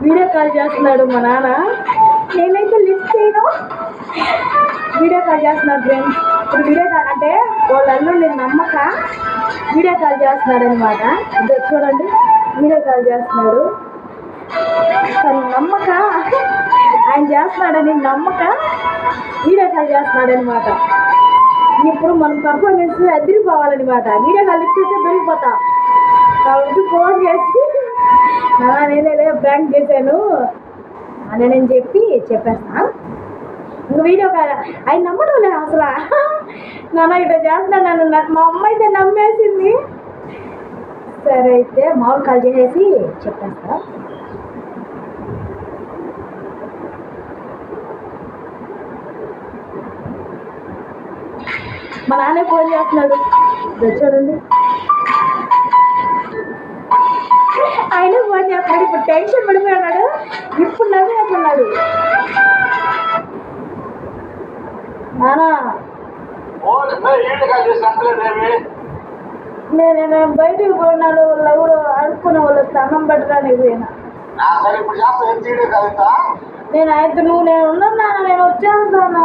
Video call చేస్తున్నాడు మా నాన్న. నేనైతే లిఫ్ట్ చేయను. వీడియో కాల్ చేస్తున్నాడు ఫ్రెండ్స్. ఇప్పుడు వీడియో కాల్ అంటే వాళ్ళ అల్లుడిని నమ్మక వీడియో కాల్ చేస్తున్నాడు అనమాట. చూడండి, వీడియో కాల్ చేస్తున్నాడు. తను నమ్మక, ఆయన చేస్తున్నాడని నమ్మక వీడియో కాల్ చేస్తున్నాడు అనమాట. ఇప్పుడు మనం పర్ఫార్మెన్స్ అదిరిపోవాలన్నమాట. వీడియో కాల్ లిఫ్ట్ చేస్తే దొరికిపోతా. కాబట్టి ఫోన్ చేసి నేనే బ్యాంక్ చేశాను అని నేను చెప్పేస్తా. ఇంక వీడియో కాల్ ఆయన నమ్మడం లేదు అసలు. నాన్న ఇట్లా చేస్తున్నాను. మా అమ్మ అయితే నమ్మేసింది. సరే అయితే మామూలు కాల్ చేసేసి చెప్పేస్తా. మా నాన్న ఫోన్ చేస్తున్నాడు. చూడండి, ఆయన ఫోన్ చేస్తున్నాడు. ఇప్పుడు టెన్షన్ పడిపోయాడు. ఇప్పుడు నవ్వేస్తున్నాడు. నానా నేను బయటకు పోయినాడు. వాళ్ళు ఎవరు అడుక్కునే వాళ్ళు అన్నం పెట్టడానికి పోయినా. నేను అయితే నేను ఉన్నాను నాన్న, నేను వచ్చేస్తాను.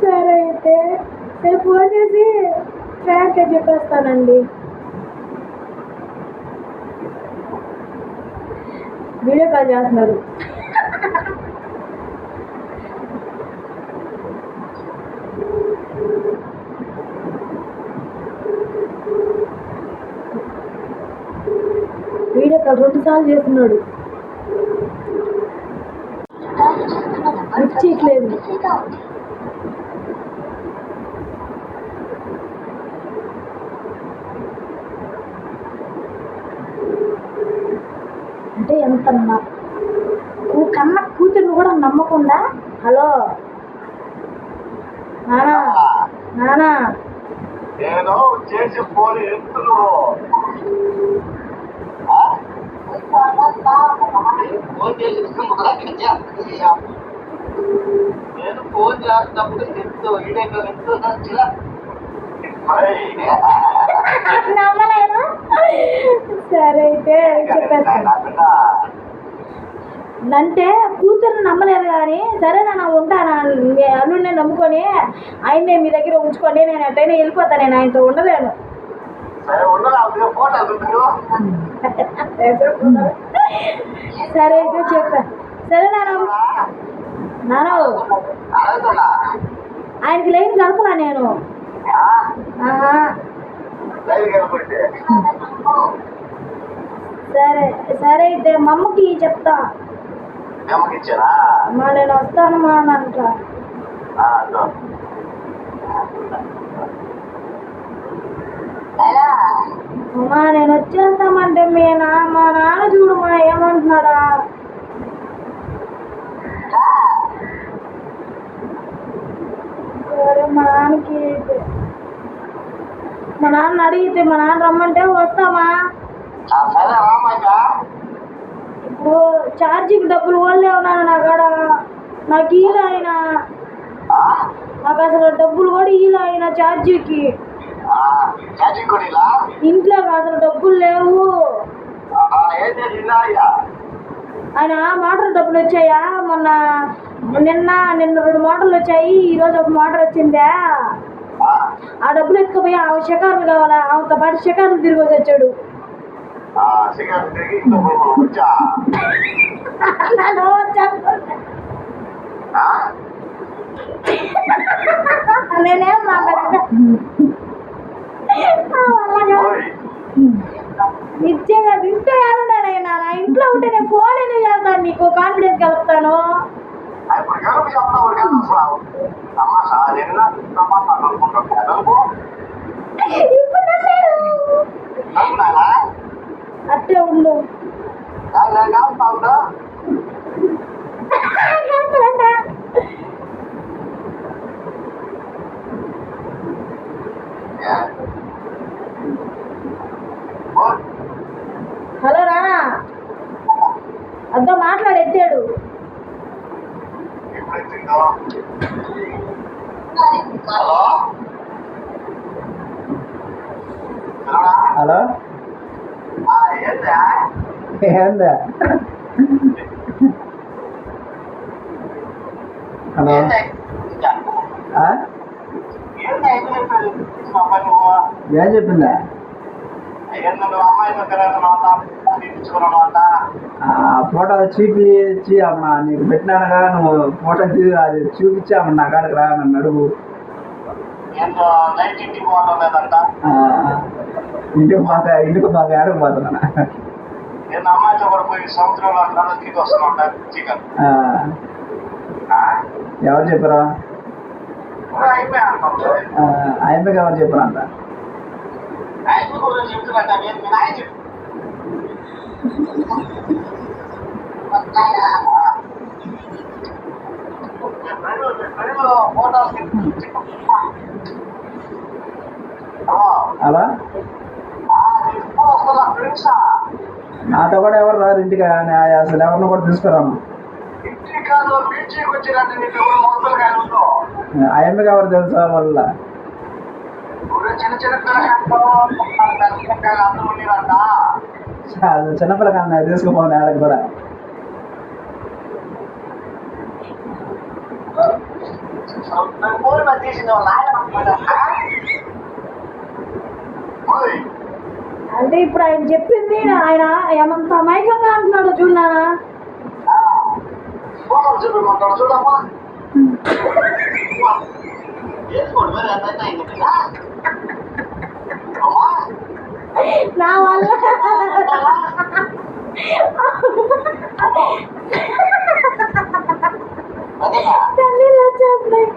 సరే అయితే నేను ఫోన్ చేసి ఫ్రాంక్ చెప్పేస్తానండి. వీడియో కాల్ చేస్తున్నారు. వీడియో కాల్ 2 సార్లు చేస్తున్నాడు. లిఫ్ట్ చేయట్లేదు. అంటే ఎంత కన్న కూతురు కూడా నమ్మకుండా హలో నానా నానా నేను చేసి పోని ఎత్తులు నేను ఫోన్ చేస్తున్నప్పుడు ఎత్తు వీడియో ఎత్తు నమ్మలేను. సరే అయితే చెప్పేస్తాను. అంటే కూతురు నమ్మలేదు కానీ సరే నాన్న ఉంటాను. అల్లుడిని నమ్ముకొని ఆయన్నే మీ దగ్గర ఉంచుకోండి. నేను ఎట్టయినా వెళ్ళిపోతాను. నేను ఆయనతో ఉండలేను. సరే అయితే చెప్పా. సరే నాన్న ఆయనకి లైన్ కలపలా నేను. సరే సరే అయితే మా అమ్మకి చెప్తా. నేను వస్తాను మా అంట. అమ్మా నేను వచ్చేస్తామంటే మా నాన్న చూడు మా ఏమంటున్నాడా. సరే మా నాన్న అడిగితే మా నాన్న రమ్మంటే వస్తామా. ఇప్పుడు ఛార్జీకి డబ్బులు వాళ్ళే ఉన్నాను నా కాడ. నాకు ఈలు ఆయన, నాకు అసలు డబ్బులు కూడా ఈలు ఆయన ఛార్జీకి. ఇంట్లో అసలు డబ్బులు లేవు. ఆయన మోటార్ డబ్బులు వచ్చాయా నిన్న 2 మోటార్లు వచ్చాయి. ఈరోజు ఒక మోటార్ వచ్చిందా. ఆ డబ్బులు ఎత్తుకుపోయి ఆమె షికారులు కావాలా. ఆమెతో పాటు షికారులు తిరిగి వచ్చాడు. నేనేం మాట్లాడా నిజంగా ఇంట్లో ఏడున్నాడైనా. నా ఇంట్లో ఉంటే నేను ఫోన్ ఎందుకు చేస్తాను నీకు. కాన్ఫిడెన్స్ కలుపుతాను. అట్టే ఉండు. హలో నానా, అద్దో మాట్లాడు. ఎత్తాడు. హలో హలో ఏందా ఏందా హలో ఆ? ఏం చెప్పిందా ఫోటో చూపించి అమ్మ నీకు పెట్టినానుగా నువ్వు ఫోటో అది చూపించి అమ్మ నా కాడికి రా నన్ను అడుగు ఇంటికి మాకు ఆడకపోతున్నా అమ్మాయితో కూడా పోయి సంవత్సరంలో వస్తున్నా ఎవరు చెప్పారా ఆయమ్మకి ఎవరు చెప్పారు అంట అలా నాతో కూడా ఎవరు రారు ఇంటికి అసలు ఎవరిని కూడా తీసుకురాము ఆయమ్మకి ఎవరు తెలుసా వాళ్ళ చిన్నపిల్ల కన్నా తీసుకుపోను ఆడకి కూడా అంటే ఇప్పుడు ఆయన చెప్పింది ఆయన ఏమంత అమాయకంగా అంటున్నాడు చూడనా చూడమ్మా నా వల్ల తల్లిలో వచ్చేస్తున్నాయి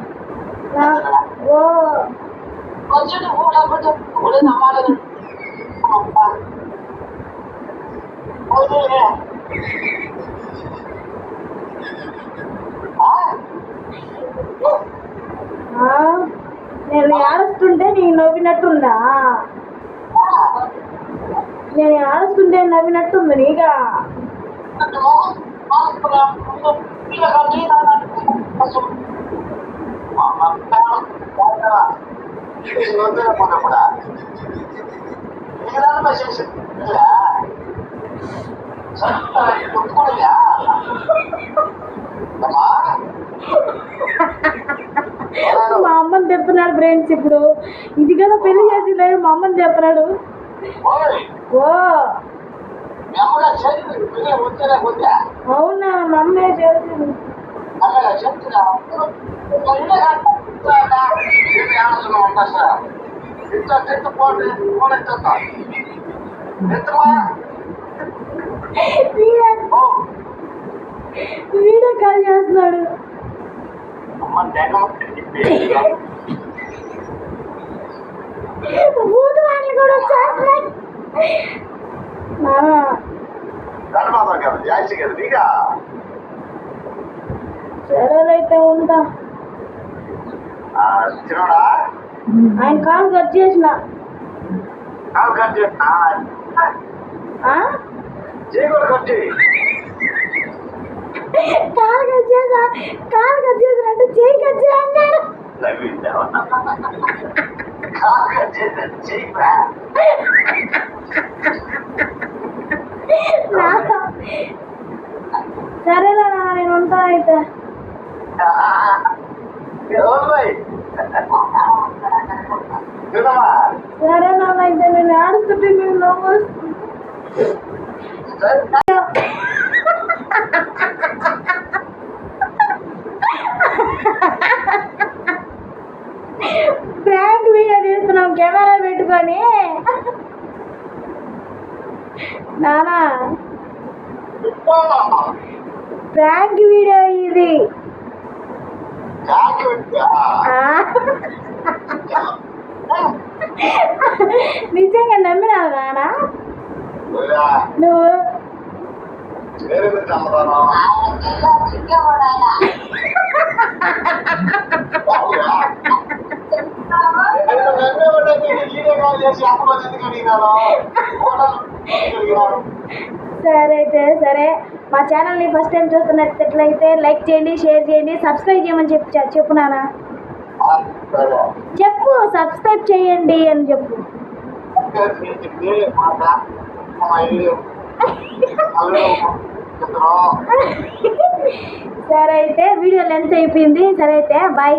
ఓ నేను ఆడుస్తుంటే నీకు నవ్వినట్టుందా నేను ఆడుస్తుంటే నవ్వినట్టుంది నీగా మా అమ్మని చెప్తున్నాడు ఫ్రెండ్స్ ఇప్పుడు ఇది కదా పెళ్లి చేసి లేదు మా అమ్మని చెప్తున్నాడు ఓ అవునా మా అమ్మే చేసింది వీడియో కాల్ చేస్తున్నాడు బూతు మాటలు కూడా వచ్చేస్తున్నాయి సరేలైతే ఉంటా ఆయన కాల్ కట్ చేసిన కాల్ కట్ చేసినట్టు చేయి కట్ చేయన్నాడు సరేనా నేను ఉంటా అయితే సరేనా అయితే నేను ఆడుతుంటే మీరు నవ్వు ప్రాంక్ వీడియో తీస్తున్నాం కెమెరా పెట్టుకొని నానా ప్రాంక్ వీడియో ఇది నిజంగా నమ్మినావు నానా నువ్వు సరే అయితే సరే మా ఛానల్ని ఫస్ట్ టైం చూస్తున్నట్లయితే లైక్ చేయండి, షేర్ చేయండి, సబ్స్క్రైబ్ చేయమని చెప్పు నాన్న. చెప్పు సబ్స్క్రైబ్ చేయండి అని చెప్పు. గారు నేను చెప్పి మాట మా ఇల్లు చెప్తున్నాం. సరే అయితే వీడియో లెంత్ అయిపోయింది. సరే అయితే బాయ్.